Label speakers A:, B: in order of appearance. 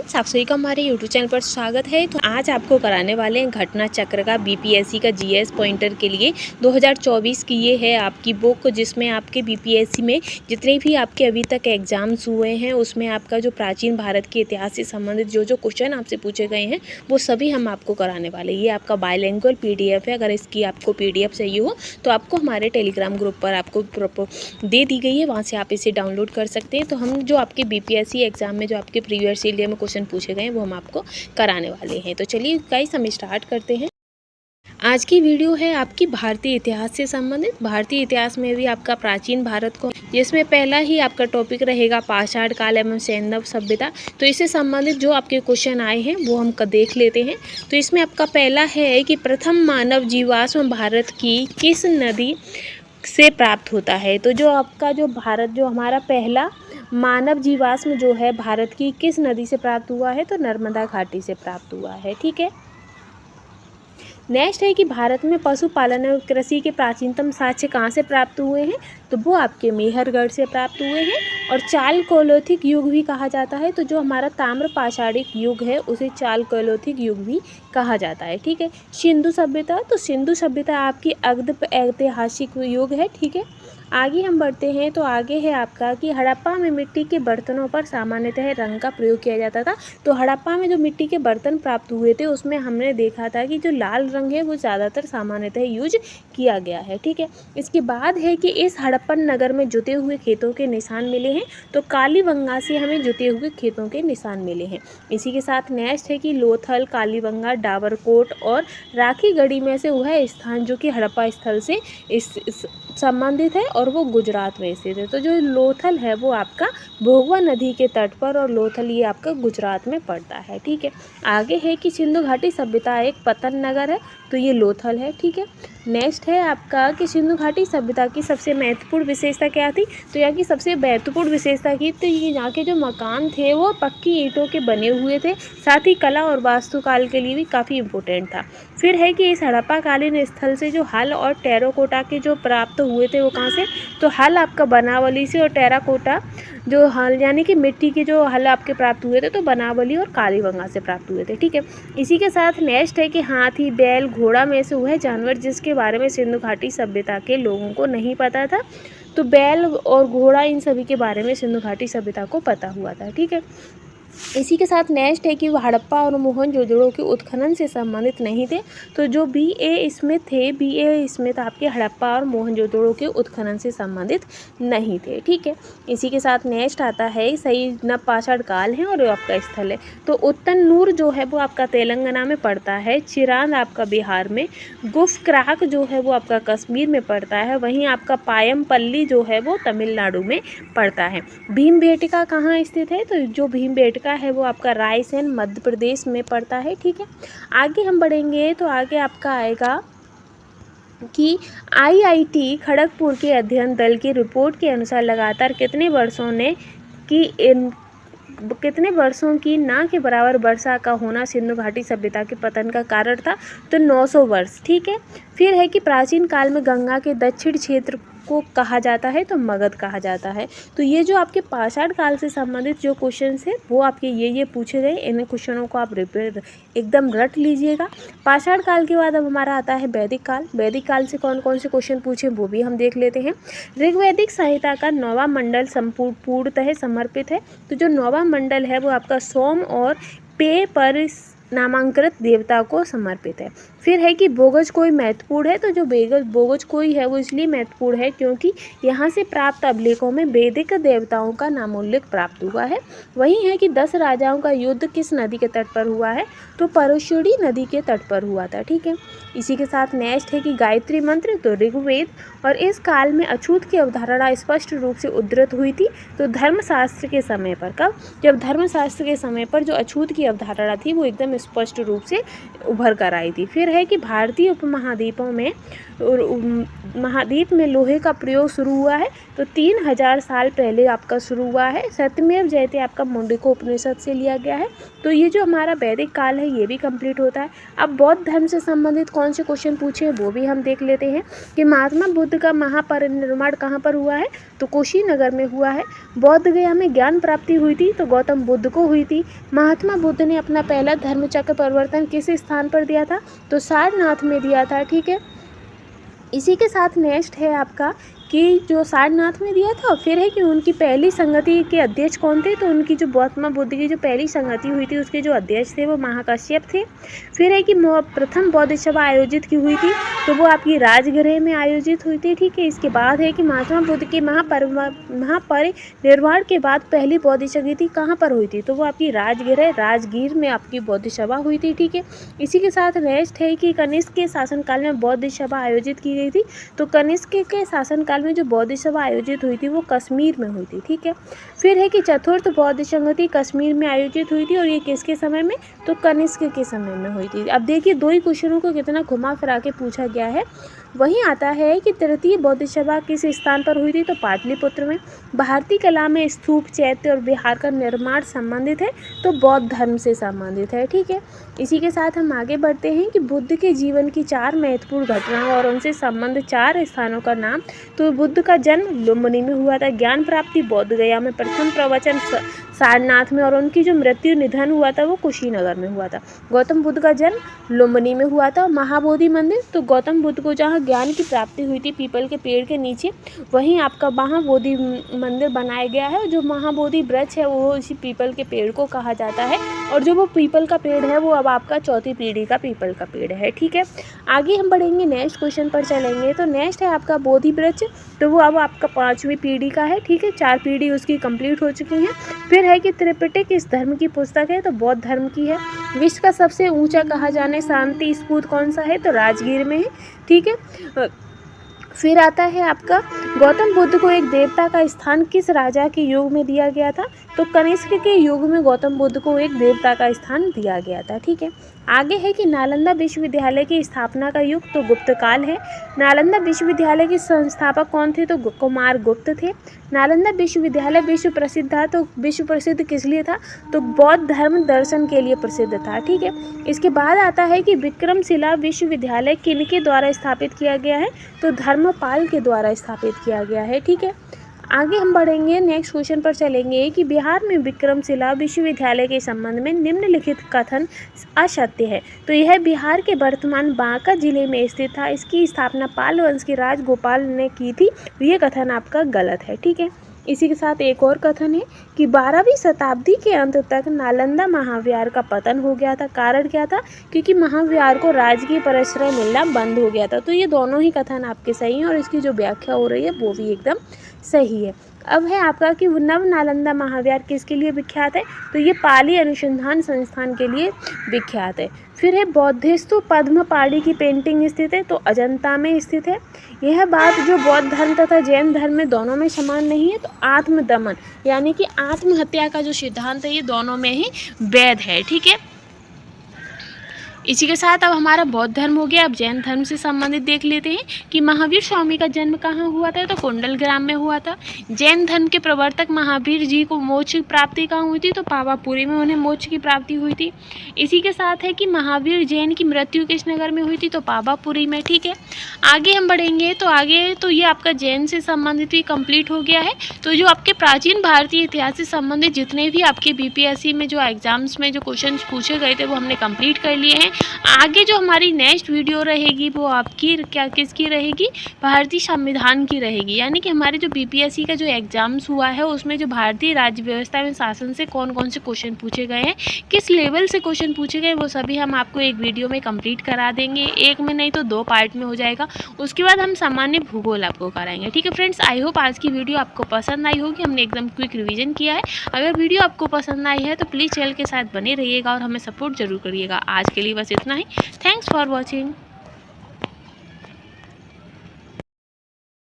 A: Friends, आप सभी का हमारे यूट्यूब चैनल पर स्वागत है। तो आज आपको कराने वाले हैं घटना चक्र का बीपीएससी का जीएस पॉइंटर के लिए 2024 की ये है आपकी बुक, जिसमें आपके बीपीएससी में जितने भी आपके अभी तक एग्जाम्स हुए हैं उसमें आपका जो प्राचीन भारत के इतिहास से संबंधित जो क्वेश्चन आपसे पूछे गए हैं वो सभी हम आपको कराने वाले। ये आपका बायलैंग्वेज पीडीएफ है। अगर इसकी आपको पीडीएफ चाहिए हो तो आपको हमारे टेलीग्राम ग्रुप पर आपको दे दी गई है, वहाँ से आप इसे डाउनलोड कर सकते हैं। तो हम जो आपके बीपीएससी एग्जाम में जो आपके प्रीवियस ईयर में क्वेश्चन पूछे गए हैं वो हम आपको कराने वाले हैं। तो चलिए गाइस, हम स्टार्ट करते हैं। आज की वीडियो है आपकी भारतीय इतिहास से संबंधित। भारतीय इतिहास में भी आपका प्राचीन भारत को, जिसमें पहला ही आपका टॉपिक रहेगा पाषाण काल एवं सैंधव सभ्यता। तो इससे संबंधित जो आपके क्वेश्चन आए हैं वो हम देख लेते हैं। तो इसमें आपका पहला है कि प्रथम मानव जीवाश्म भारत की किस नदी से प्राप्त होता है। तो जो आपका जो भारत, जो हमारा पहला मानव जीवाश्म जो है भारत की किस नदी से प्राप्त हुआ है, तो नर्मदा घाटी से प्राप्त हुआ है। ठीक है। नेक्स्ट है कि भारत में पशुपालन और कृषि के प्राचीनतम साक्ष्य कहाँ से प्राप्त हुए हैं, तो वो आपके मेहरगढ़ से प्राप्त हुए हैं। और चालकोलिथिक युग भी कहा जाता है। तो जो हमारा ताम्र पाषाणिक युग है उसे चालकोलिथिक युग भी कहा जाता है। ठीक है। सिंधु सभ्यता, तो सिंधु सभ्यता आपकी अग्ध ऐतिहासिक युग है। ठीक है। आगे हम बढ़ते हैं। तो आगे है आपका कि हड़प्पा में मिट्टी के बर्तनों पर सामान्यतः रंग का प्रयोग किया जाता था। तो हड़प्पा में जो मिट्टी के बर्तन प्राप्त हुए थे उसमें हमने देखा था कि जो लाल रंग है वो ज़्यादातर सामान्यतः यूज किया गया है। ठीक है। इसके बाद है कि इस हड़प्पन नगर में जुते हुए खेतों के निशान मिले हैं। तो कालीबंगा से हमें जुते हुए खेतों के निशान मिले हैं। इसी के साथ नेक्स्ट है कि लोथल, कालीबंगा, डाबरकोट और राखीगढ़ी में से वह स्थान जो कि हड़प्पा स्थल से इस संबंधित है और वो गुजरात में स्थित है। तो जो लोथल है वो आपका भोगवा नदी के तट पर, और लोथल ये आपका गुजरात में पड़ता है। ठीक है। आगे है कि सिंधु घाटी सभ्यता एक पतन नगर है। तो ये लोथल है। ठीक है। नेक्स्ट है आपका कि सिंधु घाटी सभ्यता की सबसे महत्वपूर्ण विशेषता क्या थी। तो यहाँ की सबसे महत्वपूर्ण विशेषता की, तो ये यहाँ के जो मकान थे वो पक्की ईंटों के बने हुए थे। साथ ही कला और वास्तुकाल के लिए भी काफ़ी इम्पोर्टेंट था। फिर है कि इस हड़प्पाकालीन स्थल से जो हल और टेराकोटा के जो प्राप्त हुए थे वो कहाँ से, तो हल आपका बनावली से, और टेराकोटा जो हल यानी कि मिट्टी के जो हल आपके प्राप्त हुए थे तो बनावली और कालीबंगा से प्राप्त हुए थे। ठीक है। इसी के साथ नेक्स्ट है कि हाथी, बैल, घोड़ा में से वह जानवर जिसके बारे में सिंधु घाटी सभ्यता के लोगों को नहीं पता था। तो बैल और घोड़ा इन सभी के बारे में सिंधु घाटी सभ्यता को पता हुआ था। ठीक है। इसी के साथ नेक्स्ट है कि हड़प्पा और मोहनजोदड़ो के उत्खनन से संबंधित नहीं थे। तो जो बीए स्मिथ थे, बीए स्मिथ आपके हड़प्पा और मोहनजोदड़ो के उत्खनन से संबंधित नहीं थे। ठीक है। इसी के साथ नेक्स्ट आता है सही नवपाषाण काल है और आपका स्थल है। तो उत्तनूर जो है वो आपका तेलंगाना में पड़ता है, चिरांद आपका बिहार में, गुफक्राक जो है वो आपका कश्मीर में पड़ता है, वहीं आपका पायमपल्ली जो है वो तमिलनाडु में पड़ता है। भीमबेटका कहाँ स्थित है, तो जो भीमबेटका है वो आपका रायसेन मध्य प्रदेश में पड़ता है। ठीक है। आगे हम बढ़ेंगे तो आगे आपका आएगा कि आईआईटी खड़गपुर के अध्ययन दल की रिपोर्ट के अनुसार लगातार कितने वर्षों की ना के बराबर वर्षा का होना सिंधु घाटी सभ्यता के पतन का कारण था, तो 900 वर्ष। ठीक है। फिर है कि प्राचीन काल में गंगा के दक्षिण क्षेत्र को कहा जाता है, तो मगध कहा जाता है। तो ये जो आपके पाषाण काल से संबंधित जो क्वेश्चन है वो आपके ये पूछे गए। इन क्वेश्चनों को आप एकदम रट लीजिएगा। पाषाण काल के बाद अब हमारा आता है वैदिक काल। वैदिक काल से कौन कौन से क्वेश्चन पूछे वो भी हम देख लेते हैं। ऋग्वैदिक संहिता का 9वां मंडल पूर्णतः समर्पित है। तो जो 9वां मंडल है वो आपका सोम और पे पर नामांकृत देवता को समर्पित है। फिर है कि बोगज कोई महत्वपूर्ण है। तो जो बोगज कोई है वो इसलिए महत्वपूर्ण है क्योंकि यहाँ से प्राप्त अभिलेखों में वैदिक देवताओं का नामोल्लेख प्राप्त हुआ है। वही है कि 10 राजाओं का युद्ध किस नदी के तट पर हुआ है, तो परशुड़ी नदी के तट पर हुआ था। ठीक है। इसी के साथ नेक्स्ट है कि गायत्री मंत्र, तो ऋग्वेद, और इस काल में अछूत की अवधारणा स्पष्ट रूप से उद्धृत हुई थी। तो धर्मशास्त्र के समय पर, कब, जब धर्मशास्त्र के समय पर जो अछूत की अवधारणा थी वो एकदम स्पष्ट रूप से उभर कर आई थी। फिर फिर है कि भारतीय उपमहाद्वीपों में महाद्वीप में लोहे का प्रयोग शुरू हुआ है तो 3000 साल पहले आपका शुरू हुआ है। सत्यमेव जयते आपका मुंडको उपनिषद से लिया गया है। तो ये जो हमारा वैदिक काल है ये भी कंप्लीट होता है। अब बौद्ध धर्म से संबंधित कौन से क्वेश्चन पूछे हैं वो भी हम देख लेते हैं कि महात्मा बुद्ध का महापरिनिर्वाण कहाँ पर हुआ है, तो कुशीनगर में हुआ है। बौद्ध गया में ज्ञान प्राप्ति हुई थी तो गौतम बुद्ध को हुई थी। महात्मा बुद्ध ने अपना पहला धर्मचक्र परिवर्तन किस स्थान पर दिया था, तो सारनाथ में दिया था। ठीक है, इसी के साथ नेक्स्ट है आपका कि जो सारनाथ में दिया था, फिर है कि उनकी पहली संगति के अध्यक्ष कौन थे, तो उनकी जो महात्मा बुद्ध की जो पहली संगति हुई थी उसके जो अध्यक्ष थे वो महाकाश्यप थे। फिर है कि प्रथम बौद्ध सभा आयोजित की हुई थी तो वो आपकी राजगृह में आयोजित हुई थी। ठीक है, इसके बाद है कि महात्मा बुद्ध के महापरिनिर्वाण के बाद पहली बौद्ध संगति कहाँ पर हुई थी, तो वो आपकी राजगृह राजगीर में आपकी बौद्ध सभा हुई थी। ठीक है, इसी के साथ नेक्स्ट है कि कनिष्क के शासनकाल में बौद्ध सभा आयोजित की गई थी तो कनिष्क के शासनकाल में जो बौद्ध सभा आयोजित हुई थी वो कश्मीर में हुई थी। ठीक है, फिर है कि चतुर्थ बौद्ध संगति कश्मीर में आयोजित हुई थी और ये किसके समय में, तो कनिष्क के समय में हुई थी। अब देखिए दो ही क्वेश्चनों को कितना घुमा फिरा के पूछा गया है। वहीं आता है कि तृतीय बौद्ध सभा किस स्थान पर हुई थी, तो पाटलिपुत्र में। भारतीय कला में स्तूप, चैत्य और विहार का निर्माण संबंधित है तो बौद्ध धर्म से संबंधित है। ठीक है, इसी के साथ हम आगे बढ़ते हैं कि बुद्ध के जीवन की 4 महत्वपूर्ण घटनाओं और उनसे संबंधित 4 स्थानों का नाम। तो बुद्ध का जन्म लुम्बिनी में हुआ था, ज्ञान प्राप्ति बौद्ध गया में, प्रथम प्रवचन सारनाथ में और उनकी जो मृत्यु निधन हुआ था वो कुशीनगर में हुआ था। गौतम बुद्ध का जन्म लुम्बिनी में हुआ था। महाबोधि मंदिर, तो गौतम बुद्ध को जहाँ ज्ञान की प्राप्ति हुई थी पीपल के पेड़ के नीचे, वहीं आपका महाबोधि मंदिर बनाया गया है। जो महाबोधि वृक्ष है वो इसी पीपल के पेड़ को कहा जाता है और जो वो पीपल का पेड़ है वो अब आपका 4थी पीढ़ी का पीपल का पेड़ है। ठीक है, आगे हम बढ़ेंगे, नेक्स्ट क्वेश्चन पर चलेंगे। तो नेक्स्ट है आपका बोधि वृक्ष, तो वो अब आपका 5वीं पीढ़ी का है। ठीक है, 4 पीढ़ी उसकी कंप्लीट हो चुकी हैं। फिर है कि त्रिपिटक इस धर्म की पुस्तक है तो बौद्ध धर्म की है। विश्व का सबसे ऊंचा कहा जाने शांति स्तूप कौन सा है, तो राजगीर में है। ठीक है, फिर आता है आपका गौतम बुद्ध को एक देवता का स्थान किस राजा के युग में दिया गया था, तो कनिष्क के युग में गौतम बुद्ध को एक देवता का स्थान दिया गया था। ठीक है, आगे है कि नालंदा विश्वविद्यालय की स्थापना का युग, तो गुप्त काल है। नालंदा विश्वविद्यालय के संस्थापक कौन थे, तो कुमार गुप्त थे। नालंदा विश्वविद्यालय विश्व प्रसिद्ध था, तो विश्व प्रसिद्ध किस लिए था, तो बौद्ध धर्म दर्शन के लिए प्रसिद्ध था। ठीक है, इसके बाद आता है कि विक्रमशिला विश्वविद्यालय किनके द्वारा स्थापित किया गया है, तो धर्मपाल के द्वारा स्थापित किया गया है। ठीक है, आगे हम बढ़ेंगे, नेक्स्ट क्वेश्चन पर चलेंगे कि बिहार में विक्रमशिला विश्वविद्यालय के संबंध में निम्नलिखित कथन असत्य है। तो यह बिहार के वर्तमान बांका जिले में स्थित था। इसकी स्थापना पाल वंश के राजगोपाल ने की थी। ये कथन आपका गलत है। ठीक है, इसी के साथ एक और कथन है कि 12वीं शताब्दी के अंत तक नालंदा महाविहार का पतन हो गया था। कारण क्या था, क्योंकि महाविहार को राजकीय प्रश्रय मिलना बंद हो गया था। तो ये दोनों ही कथन आपके सही हैं और इसकी जो व्याख्या हो रही है वो भी एकदम सही है। अब है आपका कि नव नालंदा महाविहार किसके लिए विख्यात है, तो ये पाली अनुसंधान संस्थान के लिए विख्यात है। फिर है बौद्धिस्तु पद्मपाणि की पेंटिंग स्थित है, तो अजंता में स्थित है। यह बात जो बौद्ध धर्म तथा जैन धर्म में दोनों में समान नहीं है, तो आत्मदमन यानी कि आत्महत्या का जो सिद्धांत है ये दोनों में ही वैध है। ठीक है, इसी के साथ अब हमारा बौद्ध धर्म हो गया। अब जैन धर्म से संबंधित देख लेते हैं कि महावीर स्वामी का जन्म कहाँ हुआ था, तो कुंडल ग्राम में हुआ था। जैन धर्म के प्रवर्तक महावीर जी को मोक्ष की प्राप्ति कहाँ हुई थी, तो पावापुरी में उन्हें मोक्ष की प्राप्ति हुई थी। इसी के साथ है कि महावीर जैन की मृत्यु किस नगर में हुई थी, तो पावापुरी में। ठीक है, आगे हम बढ़ेंगे तो आगे तो ये आपका जैन से संबंधित भी कंप्लीट हो गया है। तो जो आपके प्राचीन भारतीय इतिहास से संबंधित जितने भी आपके बीपीएससी में जो एग्जाम्स में जो क्वेश्चन पूछे गए थे वो हमने कंप्लीट कर लिए हैं। आगे जो हमारी नेक्स्ट वीडियो रहेगी वो आपकी किसकी रहेगी, भारतीय संविधान की रहेगी। यानी कि हमारे जो बीपीएससी का जो एग्जाम्स हुआ है उसमें जो भारतीय राज्य व्यवस्था में शासन से कौन कौन से क्वेश्चन पूछे गए हैं, किस लेवल से क्वेश्चन पूछे गए, वो सभी हम आपको एक वीडियो में कंप्लीट करा देंगे। एक में नहीं तो 2 पार्ट में हो जाएगा। उसके बाद हम सामान्य भूगोल आपको कराएंगे। ठीक है फ्रेंड्स, आई होप आज की वीडियो आपको पसंद आई होगी। हमने एकदम क्विक रिवीजन किया है। अगर वीडियो आपको पसंद आई है तो प्लीज़ चैनल के साथ बने रहिएगा और हमें सपोर्ट जरूर करिएगा। आज के लिए बस इतना ही। Thanks for watching.